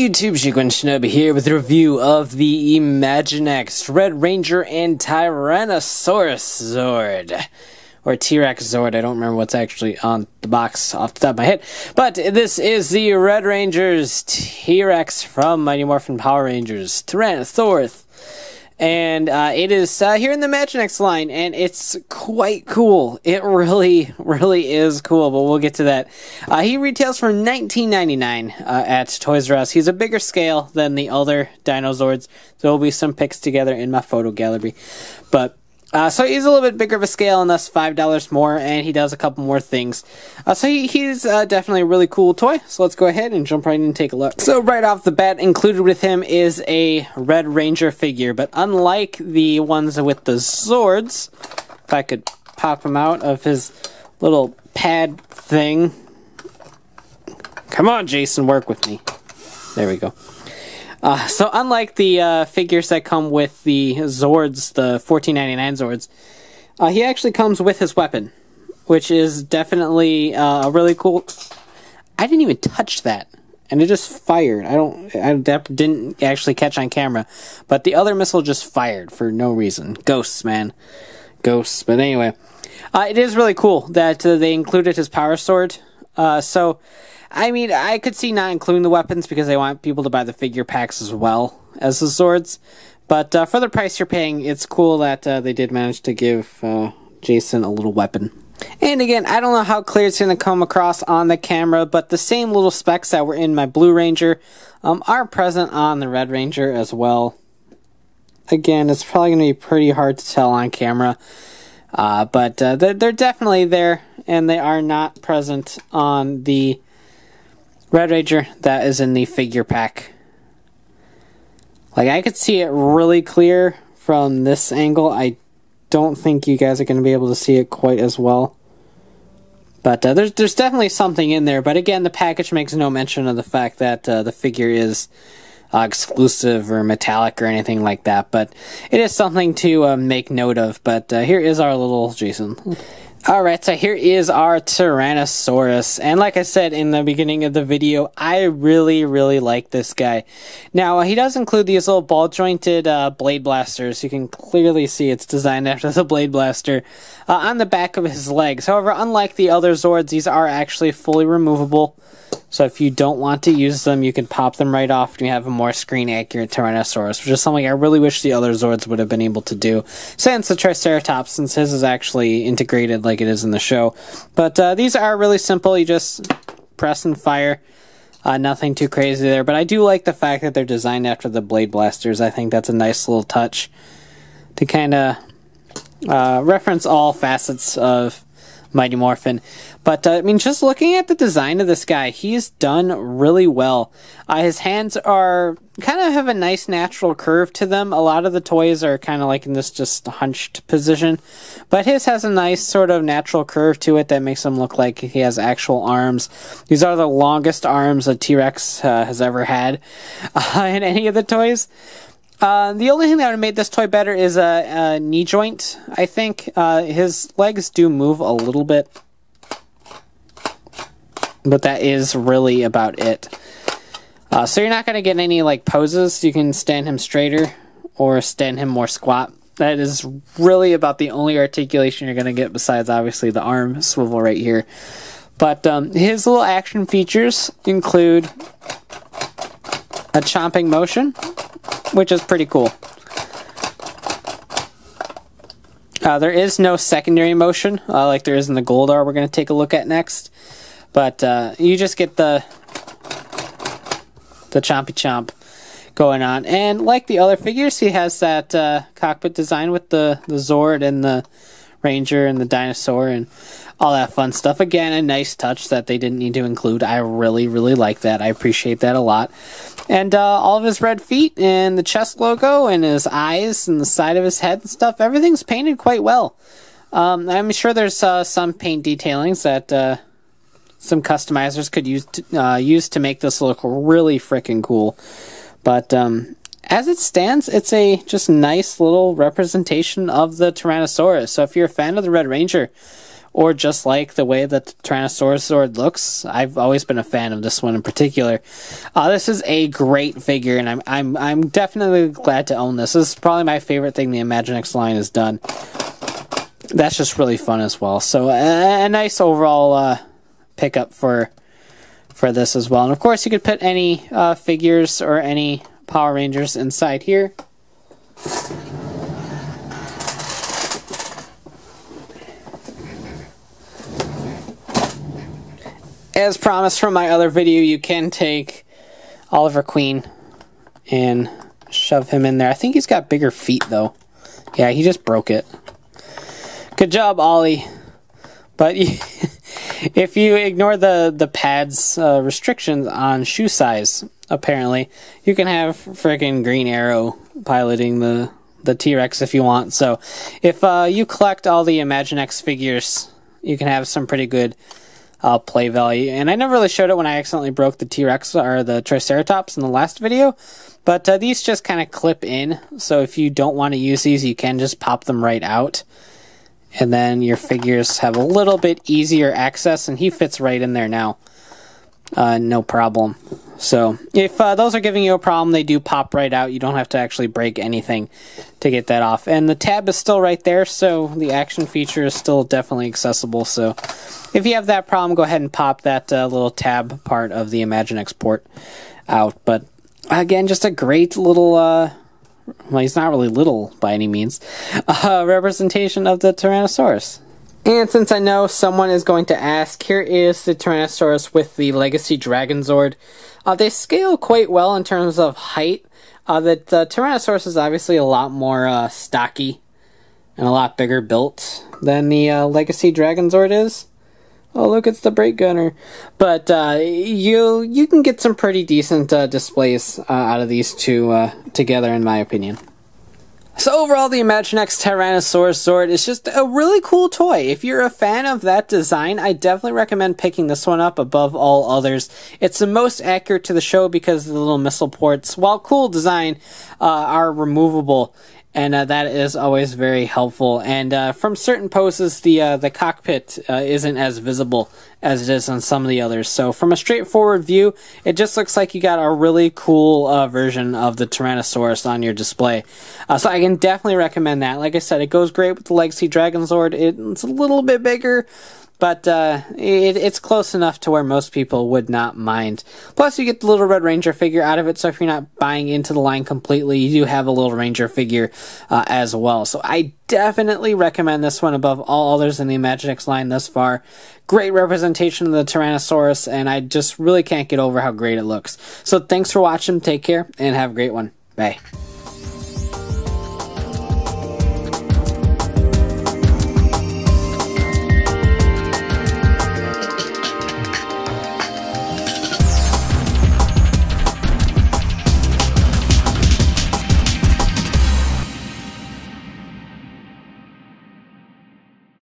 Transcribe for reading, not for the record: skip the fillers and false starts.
YouTube, Shikwan Shinobi here with a review of the Imaginext Red Ranger and Tyrannosaurus Zord. Or T-Rex Zord, I don't remember what's actually on the box off the top of my head. But this is the Red Ranger's T-Rex from Mighty Morphin Power Rangers, Tyrannosaurus. And it is here in the Imaginext line, and it's quite cool. It really is cool, but we'll get to that. He retails for $19.99 at Toys R Us. He's a bigger scale than the other Dino Zords. There will be some pics together in my photo gallery. But so he's a little bit bigger of a scale, and thus $5 more, and he does a couple more things. So he's definitely a really cool toy, so let's go ahead and jump right in and take a look. So right off the bat, included with him is a Red Ranger figure, but unlike the ones with the Zords, if I could pop him out of his little pad thing. Come on, Jason, work with me. There we go. So unlike the figures that come with the Zords, the $14.99 Zords, he actually comes with his weapon, which is definitely really cool. I didn't even touch that, and it just fired. That didn't actually catch on camera, but the other missile just fired for no reason. Ghosts, man. Ghosts. But anyway, it is really cool that they included his power sword. So I mean, I could see not including the weapons because they want people to buy the figure packs as well as the Zords. But for the price you're paying, it's cool that they did manage to give Jason a little weapon. And again, I don't know how clear it's going to come across on the camera, but the same little specs that were in my Blue Ranger are present on the Red Ranger as well. Again, it's probably going to be pretty hard to tell on camera. But they're definitely there, and they are not present on the Red Ranger that is in the figure pack. Like, I could see it really clear from this angle. I don't think you guys are going to be able to see it quite as well. But there's definitely something in there. But again, the package makes no mention of the fact that the figure is exclusive or metallic or anything like that. But it is something to make note of. But here is our little Jason. Alright, so here is our Tyrannosaurus, and like I said in the beginning of the video, I really like this guy. Now, he does include these little ball-jointed blade blasters. You can clearly see it's designed after the blade blaster on the back of his legs. However, unlike the other Zords, these are actually fully removable. So if you don't want to use them, you can pop them right off and you have a more screen-accurate Tyrannosaurus, which is something I really wish the other Zords would have been able to do. Since the Triceratops, since his is actually integrated like it is in the show. But these are really simple. You just press and fire. Nothing too crazy there. But I do like the fact that they're designed after the blade blasters. I think that's a nice little touch to kind of reference all facets of Mighty Morphin. But, I mean, just looking at the design of this guy, he's done really well. His hands are kind of have a nice natural curve to them. A lot of the toys are kind of like in this just hunched position. But his has a nice sort of natural curve to it that makes him look like he has actual arms. These are the longest arms a T-Rex has ever had in any of the toys. The only thing that would have made this toy better is a knee joint, I think. His legs do move a little bit, but that is really about it. So you're not going to get any like poses. You can stand him straighter or stand him more squat. That is really about the only articulation you're going to get besides obviously the arm swivel right here. But his little action features include a chomping motion, which is pretty cool. There is no secondary motion like there is in the Goldar we're going to take a look at next. But you just get the chompy chomp going on. And like the other figures, he has that cockpit design with the Zord and the Ranger and the dinosaur and all that fun stuff. Again, a nice touch that they didn't need to include. I really like that. I appreciate that a lot. And all of his red feet and the chest logo and his eyes and the side of his head and stuff, everything's painted quite well. I'm sure there's some paint detailings that some customizers could use to make this look really freaking cool. But as it stands, it's a just nice little representation of the Tyrannosaurus. So if you're a fan of the Red Ranger, or just like the way that the Tyrannosaurus Zord looks. I've always been a fan of this one in particular. This is a great figure, and I'm definitely glad to own this. This is probably my favorite thing the Imaginext line has done. That's just really fun as well. So a nice overall pickup for this as well. And of course, you could put any figures or any Power Rangers inside here. As promised from my other video, you can take Oliver Queen and shove him in there. I think he's got bigger feet, though. Yeah, he just broke it. Good job, Ollie. But if you ignore the pads restrictions on shoe size, apparently, you can have freaking Green Arrow piloting the T-Rex if you want. So if you collect all the Imaginext figures, you can have some pretty good play value. And I never really showed it when I accidentally broke the T-Rex or the Triceratops in the last video, but these just kind of clip in. So if you don't want to use these, you can just pop them right out. And then your figures have a little bit easier access, and he fits right in there now. No problem. So if those are giving you a problem, they do pop right out. You don't have to actually break anything to get that off. And the tab is still right there, so the action feature is still definitely accessible. So if you have that problem, go ahead and pop that little tab part of the Imaginext port out. But again, just a great little, well, he's not really little by any means, representation of the Tyrannosaurus. And since I know someone is going to ask, here is the Tyrannosaurus with the Legacy Dragon Zord. They scale quite well in terms of height. The Tyrannosaurus is obviously a lot more stocky and a lot bigger built than the Legacy Dragon Zord is. Oh, look, it's the Brake Gunner. But you can get some pretty decent displays out of these two together, in my opinion. So overall, the Imaginext Tyrannosaurus Zord is just a really cool toy. If you're a fan of that design, I definitely recommend picking this one up above all others. It's the most accurate to the show because the little missile ports, while cool design, are removable. And that is always very helpful. And from certain poses, the cockpit isn't as visible as it is on some of the others. So from a straightforward view, it just looks like you got a really cool version of the Tyrannosaurus on your display. So I can definitely recommend that. Like I said, it goes great with the Legacy Dragon Zord. It's a little bit bigger, but it's close enough to where most people would not mind. Plus, you get the little Red Ranger figure out of it, so if you're not buying into the line completely, you do have a little Ranger figure as well. So I definitely recommend this one above all others in the Imaginext line thus far. Great representation of the Tyrannosaurus, and I just really can't get over how great it looks. So thanks for watching, take care, and have a great one. Bye.